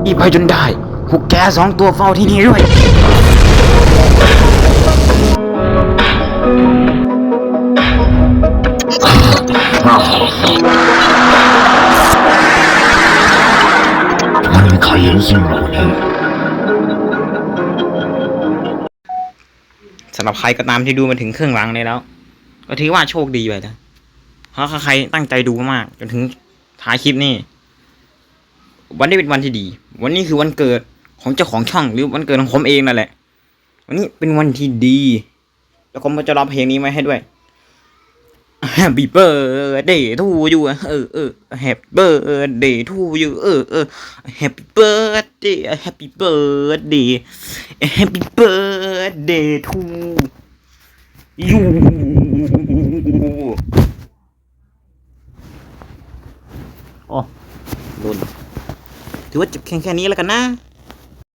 รีบไปจนได้พวกแก2 ตัวเฝ้าที่นี่ด้วยไม่มีใครเห็นสิ่งเหล่านี้สำหรับใครก็ตามที่ดูมาถึงครึ่งหลังเลยแล้วก็ถือว่าโชคดีไปนะเพราะใครตั้งใจดูมากจนถึงท้ายคลิปนี่วันนี้เป็นวันที่ดีวันนี้คือวันเกิดของเจ้าของช่องหรือวันเกิดของผมเองนั่นแหละวันนี้เป็นวันที่ดีแล้วผมก็จะร้องเพลงนี้มาให้ด้วย Happy birthday to you Happy birthday to you Happy birthday Happy birthday Happy birthday to you โอ้โดนถือว่าจบแค่นี้แล้วกันนะ